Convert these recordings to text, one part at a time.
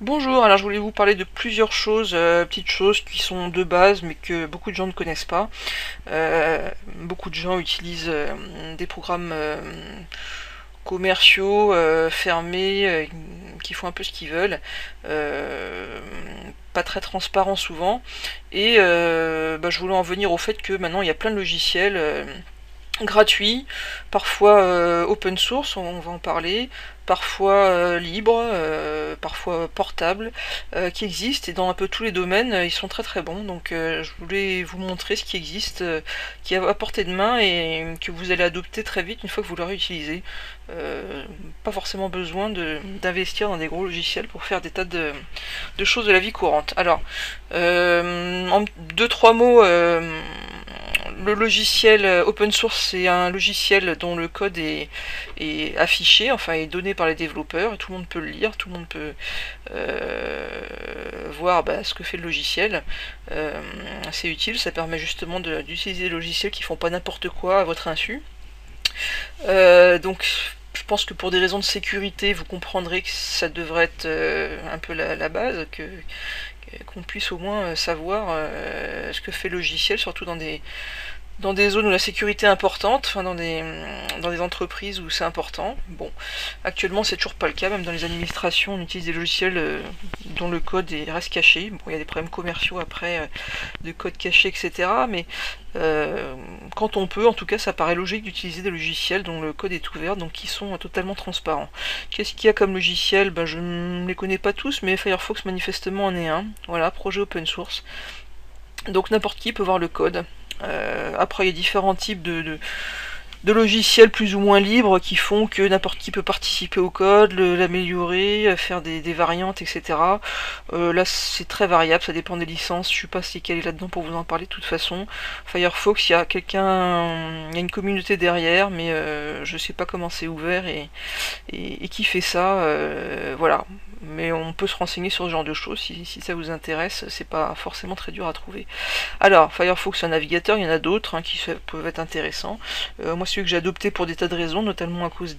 Bonjour, alors je voulais vous parler de plusieurs choses, petites choses qui sont de base mais que beaucoup de gens ne connaissent pas. Beaucoup de gens utilisent des programmes commerciaux fermés qui font un peu ce qu'ils veulent, pas très transparents souvent. Et je voulais en venir au fait que maintenant il y a plein de logiciels gratuit, parfois open source, on va en parler, parfois libre, parfois portable, qui existent et dans un peu tous les domaines, ils sont très très bons. Donc je voulais vous montrer ce qui existe, qui est à portée de main et que vous allez adopter très vite une fois que vous l'aurez utilisé. Pas forcément besoin d'investir dans des gros logiciels pour faire des tas de choses de la vie courante. Alors, en deux trois mots, le logiciel open source, c'est un logiciel dont le code est affiché, enfin est donné par les développeurs, et tout le monde peut le lire, tout le monde peut voir ce que fait le logiciel. C'est utile, ça permet justement d'utiliser des logiciels qui font pas n'importe quoi à votre insu. Donc je pense que pour des raisons de sécurité, vous comprendrez que ça devrait être un peu la base, qu'on puisse au moins savoir ce que fait le logiciel, surtout dans des zones où la sécurité est importante, enfin dans des entreprises où c'est important. Bon, actuellement c'est toujours pas le cas, même dans les administrations on utilise des logiciels dont le code reste caché. Bon, il y a des problèmes commerciaux après de code caché, etc. Mais quand on peut, en tout cas ça paraît logique d'utiliser des logiciels dont le code est ouvert, donc qui sont totalement transparents. Qu'est-ce qu'il y a comme logiciel? Je ne les connais pas tous, mais Firefox manifestement en est un. Voilà, projet open source. Donc n'importe qui peut voir le code. Après, il y a différents types de logiciels plus ou moins libres qui font que n'importe qui peut participer au code, l'améliorer, faire des variantes, etc. Là, c'est très variable, ça dépend des licences. Je suis pas si calé là-dedans pour vous en parler de toute façon. Firefox, il y a il y a une communauté derrière, mais je sais pas comment c'est ouvert et qui fait ça. Voilà. Mais on peut se renseigner sur ce genre de choses si ça vous intéresse, c'est pas forcément très dur à trouver. Alors, Firefox c'est un navigateur, il y en a d'autres qui peuvent être intéressants. Moi celui que j'ai adopté pour des tas de raisons, notamment à cause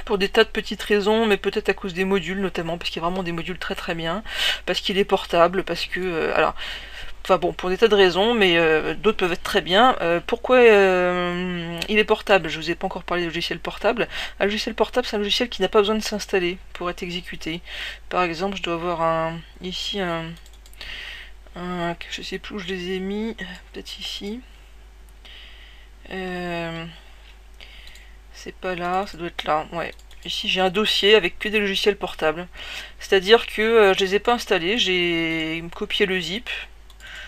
pour des tas de petites raisons, mais peut-être à cause des modules notamment, parce qu'il y a vraiment des modules très très bien, parce qu'il est portable, parce que... Enfin bon, pour des tas de raisons, mais d'autres peuvent être très bien. Pourquoi il est portable? Je vous ai pas encore parlé de logiciel portable. Un logiciel portable, c'est un logiciel qui n'a pas besoin de s'installer pour être exécuté. Par exemple, je dois avoir ici je sais plus où je les ai mis, peut-être ici. C'est pas là, ça doit être là, ouais. Ici j'ai un dossier avec que des logiciels portables. C'est-à-dire que je les ai pas installés, j'ai copié le zip.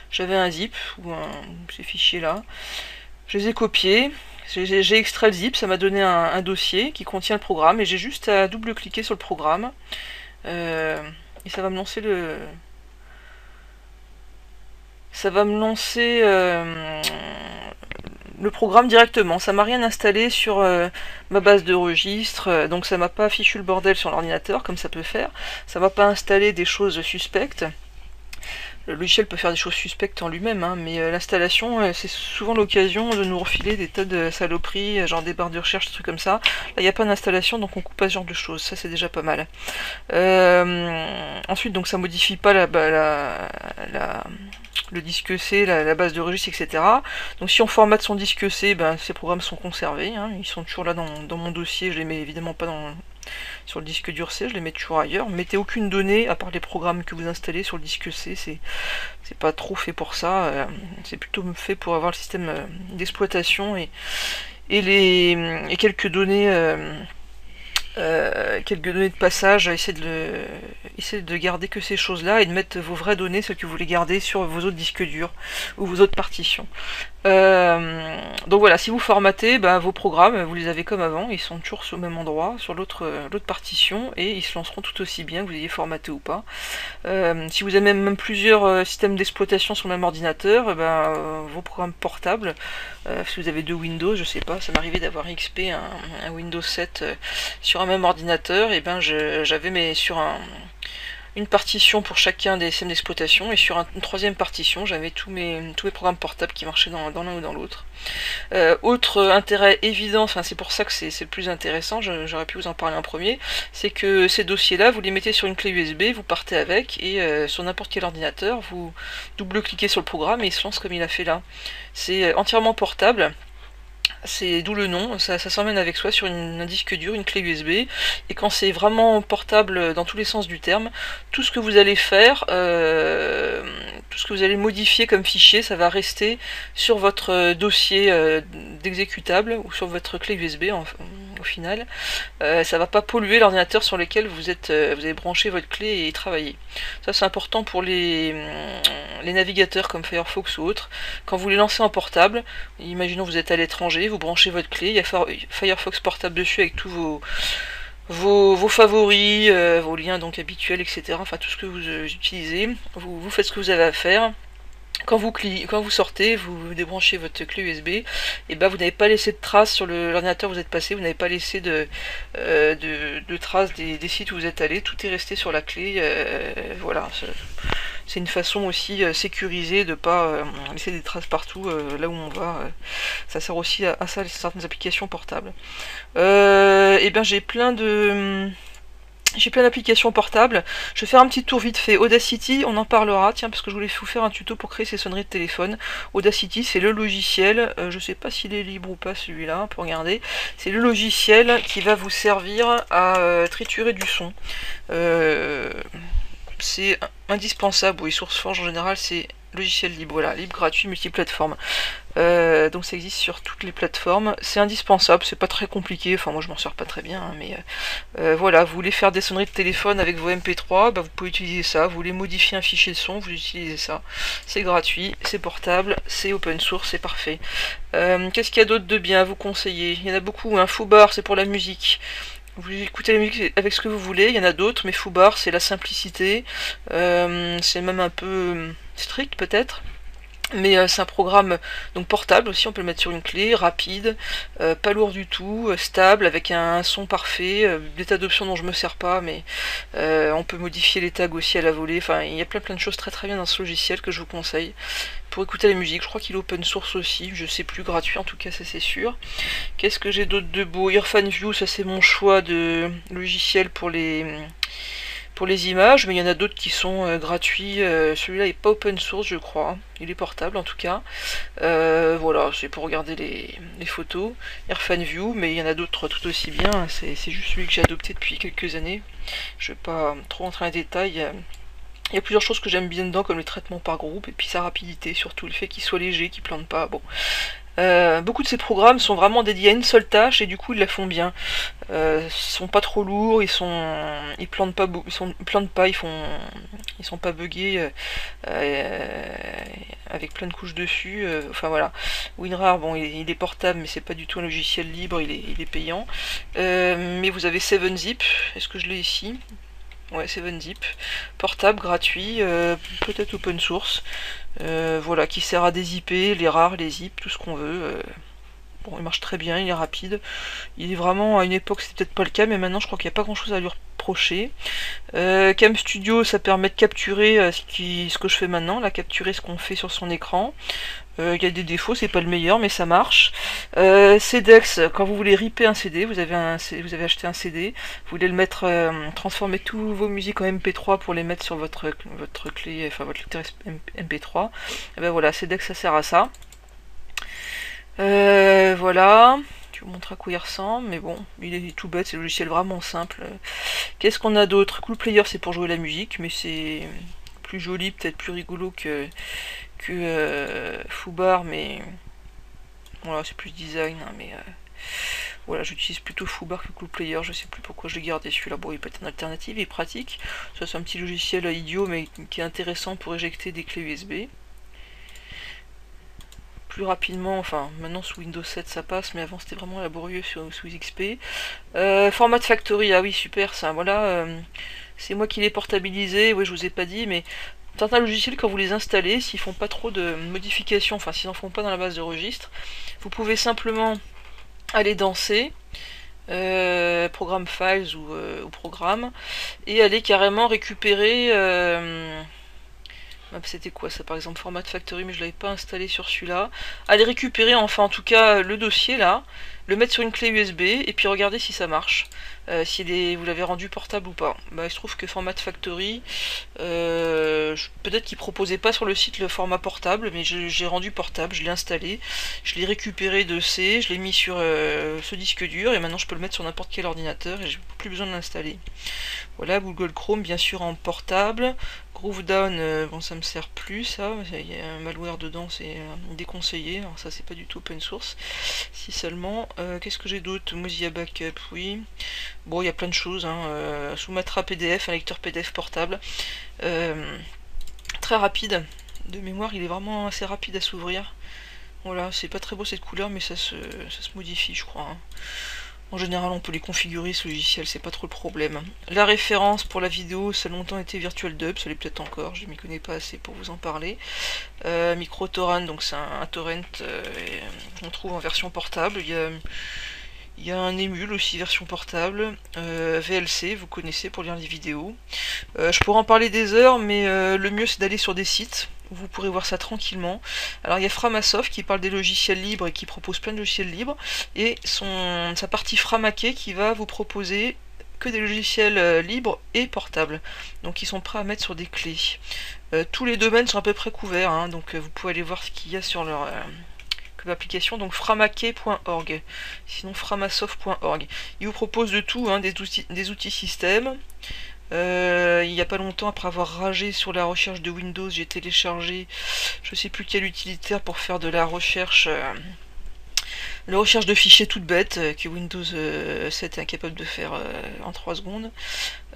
J'avais un zip, ou ces fichiers là. Je les ai copiés, j'ai extrait le zip, ça m'a donné un dossier qui contient le programme, et j'ai juste à double-cliquer sur le programme. Et ça va me lancer Ça va me lancer le programme directement. Ça m'a rien installé sur ma base de registre, donc ça m'a pas fichu le bordel sur l'ordinateur comme ça peut faire. Ça m'a pas installé des choses suspectes. Le logiciel peut faire des choses suspectes en lui-même, mais l'installation, c'est souvent l'occasion de nous refiler des tas de saloperies, genre des barres de recherche, des trucs comme ça. Là, il n'y a pas d'installation, donc on coupe pas ce genre de choses. Ça, c'est déjà pas mal. Ensuite, donc ça modifie pas le disque C, la base de registre, etc. Donc si on formate son disque C, ces programmes sont conservés. Ils sont toujours là dans mon dossier. Je les mets évidemment pas sur le disque dur C, je les mets toujours ailleurs. Mettez aucune donnée à part les programmes que vous installez sur le disque C, c'est pas trop fait pour ça, c'est plutôt fait pour avoir le système d'exploitation et quelques données de passage, essayez de garder que ces choses-là et de mettre vos vraies données, celles que vous voulez garder sur vos autres disques durs ou vos autres partitions. Donc voilà, si vous formatez, vos programmes, vous les avez comme avant, ils sont toujours au même endroit, sur l'autre partition, et ils se lanceront tout aussi bien que vous ayez formaté ou pas. Si vous avez même plusieurs systèmes d'exploitation sur le même ordinateur, vos programmes portables, si vous avez deux Windows, je sais pas, ça m'arrivait d'avoir XP, un Windows 7 sur un même ordinateur, et j'avais sur une partition pour chacun des systèmes d'exploitation, et sur une troisième partition, j'avais tous mes programmes portables qui marchaient dans l'un ou dans l'autre. Autre intérêt évident, enfin c'est pour ça que c'est le plus intéressant, j'aurais pu vous en parler en premier, c'est que ces dossiers-là, vous les mettez sur une clé USB, vous partez avec, et sur n'importe quel ordinateur, vous double-cliquez sur le programme et il se lance comme il a fait là. C'est entièrement portable. C'est d'où le nom, ça s'emmène avec soi sur un disque dur, une clé USB, et quand c'est vraiment portable dans tous les sens du terme, tout ce que vous allez faire, tout ce que vous allez modifier comme fichier, ça va rester sur votre dossier d'exécutable, ou sur votre clé USB au final. Ça va pas polluer l'ordinateur sur lequel vous avez branché votre clé et travaillé. Ça c'est important pour les navigateurs comme Firefox ou autres. Quand vous les lancez en portable, imaginons vous êtes à l'étranger, vous branchez votre clé, il y a Firefox portable dessus avec tous vos favoris, vos liens donc habituels, etc. Enfin tout ce que vous utilisez, vous faites ce que vous avez à faire. Quand vous sortez, vous débranchez votre clé USB, et ben vous n'avez pas laissé de traces sur l'ordinateur où vous êtes passé, vous n'avez pas laissé de traces des sites où vous êtes allé, tout est resté sur la clé, voilà. C'est une façon aussi sécurisée de ne pas laisser des traces partout là où on va. Ça sert aussi à ça, certaines applications portables. Et bien j'ai plein d'applications portables. Je vais faire un petit tour vite fait. Audacity, on en parlera, tiens, parce que je voulais vous faire un tuto pour créer ces sonneries de téléphone. Audacity, c'est le logiciel, je sais pas s'il est libre ou pas celui-là, on peut regarder. C'est le logiciel qui va vous servir à triturer du son. C'est indispensable, oui, SourceForge en général c'est logiciel libre, voilà, libre, gratuit, multiplateforme. Donc ça existe sur toutes les plateformes, c'est indispensable, c'est pas très compliqué, enfin moi je m'en sors pas très bien, hein, mais voilà, vous voulez faire des sonneries de téléphone avec vos MP3, bah, vous pouvez utiliser ça, vous voulez modifier un fichier de son, vous utilisez ça, c'est gratuit, c'est portable, c'est open source, c'est parfait. Qu'est-ce qu'il y a d'autre de bien à vous conseiller? Il y en a beaucoup, hein. Foobar, c'est pour la musique. Vous écoutez la musique avec ce que vous voulez, il y en a d'autres, mais Foobar c'est la simplicité, c'est même un peu strict peut-être, mais c'est un programme donc portable aussi, on peut le mettre sur une clé, rapide, pas lourd du tout, stable, avec un son parfait, des tas d'options dont je me sers pas, mais on peut modifier les tags aussi à la volée, enfin il y a plein de choses très bien dans ce logiciel que je vous conseille pour écouter la musique. Je crois qu'il est open source aussi, je sais plus, gratuit en tout cas, ça c'est sûr. Qu'est-ce que j'ai d'autre de beau? Earphanview, ça c'est mon choix de logiciel pour les images, mais il y en a d'autres qui sont gratuits. Celui-là est pas open source je crois, il est portable en tout cas. Voilà, c'est pour regarder les photos. Earphanview, mais il y en a d'autres tout aussi bien, c'est juste celui que j'ai adopté depuis quelques années. Je vais pas trop rentrer dans les détails. Il y a plusieurs choses que j'aime bien dedans, comme les traitements par groupe, et puis sa rapidité, surtout le fait qu'il soit léger, qu'il plante pas. Bon. Beaucoup de ces programmes sont vraiment dédiés à une seule tâche et du coup ils la font bien. Ils sont pas trop lourds, ils plantent pas, ils sont pas buggés avec plein de couches dessus. Enfin voilà. WinRAR, bon, il est portable, mais c'est pas du tout un logiciel libre, il est payant. Mais vous avez 7zip, est-ce que je l'ai ici? Ouais, 7zip, portable, gratuit, peut-être open source, voilà, qui sert à dézipper les rares, les zips, tout ce qu'on veut. Bon, il marche très bien, il est rapide. Il est vraiment, à une époque c'était peut-être pas le cas, mais maintenant je crois qu'il n'y a pas grand chose à lui reprocher. Cam Studio, ça permet de capturer ce que je fais maintenant, là, capturer ce qu'on fait sur son écran. Il y a des défauts, c'est pas le meilleur, mais ça marche. CDEX, quand vous voulez ripper un CD, vous avez acheté un CD, vous voulez le mettre, transformer tous vos musiques en MP3 pour les mettre sur votre clé, enfin votre lecteur MP3. Et ben voilà, CDEX ça sert à ça. Voilà. Je vous montre à quoi il ressemble, mais bon, il est tout bête, c'est le logiciel vraiment simple. Qu'est-ce qu'on a d'autre? Cool Player, c'est pour jouer la musique, mais c'est plus joli, peut-être plus rigolo que Foobar, mais voilà, c'est plus design, hein, mais voilà, j'utilise plutôt Foobar que Cool Player, je sais plus pourquoi je l'ai gardé celui-là. Bon, il peut être une alternative, il est pratique. Ça c'est un petit logiciel idiot, mais qui est intéressant pour éjecter des clés USB. Plus rapidement, enfin maintenant sous Windows 7 ça passe, mais avant c'était vraiment laborieux sous XP. Format Factory, ah oui super ça, voilà, c'est moi qui l'ai portabilisé, oui je vous ai pas dit, mais certains logiciels quand vous les installez, s'ils font pas trop de modifications, enfin s'ils n'en font pas dans la base de registre, vous pouvez simplement aller danser, Program Files ou Programme, et aller carrément récupérer... c'était quoi ça par exemple, Format Factory, mais je l'avais pas installé sur celui-là. Aller récupérer, enfin en tout cas, le dossier là, le mettre sur une clé USB, et puis regarder si ça marche. Si vous l'avez rendu portable ou pas. Il se trouve que Format Factory, peut-être qu'il proposait pas sur le site le format portable, mais j'ai rendu portable, je l'ai installé, je l'ai récupéré de C, je l'ai mis sur ce disque dur, et maintenant je peux le mettre sur n'importe quel ordinateur, et j'ai plus besoin de l'installer. Voilà, Google Chrome bien sûr en portable. Groovedown, bon ça me sert plus ça, il y a un malware dedans, c'est déconseillé, alors ça c'est pas du tout open source. Si seulement, qu'est-ce que j'ai d'autre? Mozilla Backup, oui. Bon, il y a plein de choses, hein. Sumatra PDF, un lecteur PDF portable. Très rapide, de mémoire il est vraiment assez rapide à s'ouvrir. Voilà, c'est pas très beau cette couleur, mais ça se modifie je crois, hein. En général, on peut les configurer ce logiciel, c'est pas trop le problème. La référence pour la vidéo, ça a longtemps été VirtualDub, ça l'est peut-être encore, je m'y connais pas assez pour vous en parler. MicroTorrent, donc c'est un torrent qu'on trouve en version portable. Il y a un émule aussi, version portable. VLC, vous connaissez pour lire les vidéos. Je pourrais en parler des heures, mais le mieux c'est d'aller sur des sites. Vous pourrez voir ça tranquillement. Alors il y a Framasoft qui parle des logiciels libres et qui propose plein de logiciels libres, et sa partie Framaké qui va vous proposer que des logiciels libres et portables, donc ils sont prêts à mettre sur des clés. Tous les domaines sont à peu près couverts, hein, donc vous pouvez aller voir ce qu'il y a sur leur application, donc framaké.org, sinon framasoft.org. Ils vous proposent de tout, hein, des outils système. Il n'y a pas longtemps, après avoir ragé sur la recherche de Windows, j'ai téléchargé je sais plus quel utilitaire pour faire de la recherche de fichiers toute bête que Windows 7 est incapable de faire en 3 secondes.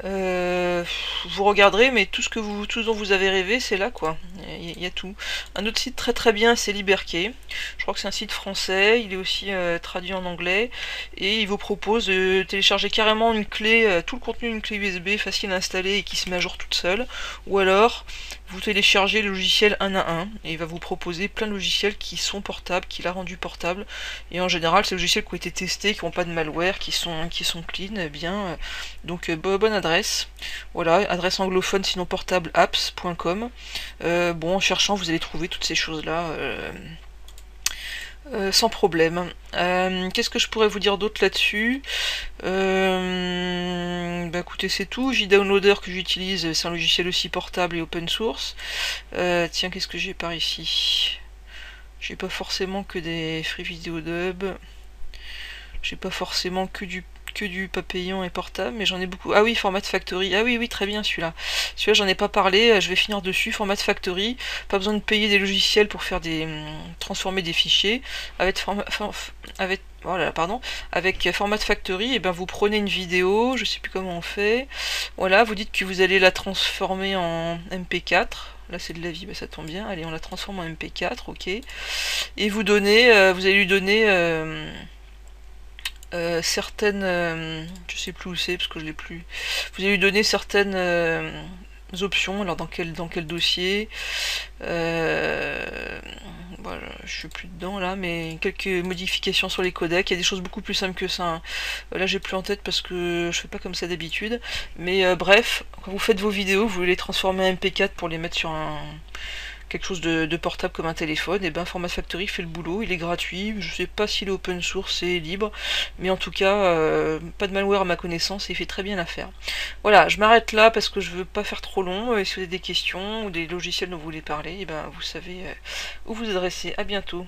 Vous regarderez, mais tout ce dont vous avez rêvé, c'est là quoi. Il y a tout. Un autre site très très bien, c'est Liberkey. Je crois que c'est un site français, il est aussi traduit en anglais, et il vous propose de télécharger carrément une clé, tout le contenu d'une clé USB facile à installer et qui se met à jour toute seule, ou alors vous téléchargez le logiciel un à un, et il va vous proposer plein de logiciels qui sont portables, qu'il a rendu portable, et en général c'est des logiciels qui ont été testés, qui n'ont pas de malware, qui sont clean, bien, donc bonne adresse. Voilà, adresse anglophone sinon portable apps.com. Bon, en cherchant vous allez trouver toutes ces choses là sans problème. Qu'est-ce que je pourrais vous dire d'autre là-dessus? Écoutez, c'est tout. JDownloader que j'utilise, c'est un logiciel aussi portable et open source. Tiens, qu'est-ce que j'ai par ici? J'ai pas forcément que des free video dub. J'ai pas forcément que du papillon et portable, mais j'en ai beaucoup. Ah oui, Format Factory. Ah oui, oui, très bien celui-là. Celui-là, j'en ai pas parlé, je vais finir dessus. Format Factory, pas besoin de payer des logiciels pour faire transformer des fichiers. Avec Format Factory, et ben vous prenez une vidéo, je sais plus comment on fait. Voilà, vous dites que vous allez la transformer en MP4. Là c'est de la vie, ça tombe bien. Allez, on la transforme en MP4, ok. Et vous allez lui donner certaines, je sais plus où c'est parce que je l'ai plus. Vous allez lui donner certaines options. Alors dans quel dossier, voilà, je suis plus dedans là, mais quelques modifications sur les codecs. Il y a des choses beaucoup plus simples que ça, hein. Là j'ai plus en tête parce que je fais pas comme ça d'habitude, mais bref, quand vous faites vos vidéos, vous voulez les transformer en MP4 pour les mettre sur quelque chose de portable comme un téléphone, et ben Format Factory fait le boulot, il est gratuit, je sais pas s'il est open source, c'est libre, mais en tout cas pas de malware à ma connaissance et il fait très bien l'affaire. Voilà, je m'arrête là parce que je veux pas faire trop long, et si vous avez des questions ou des logiciels dont vous voulez parler, et ben vous savez où vous adresser. À bientôt.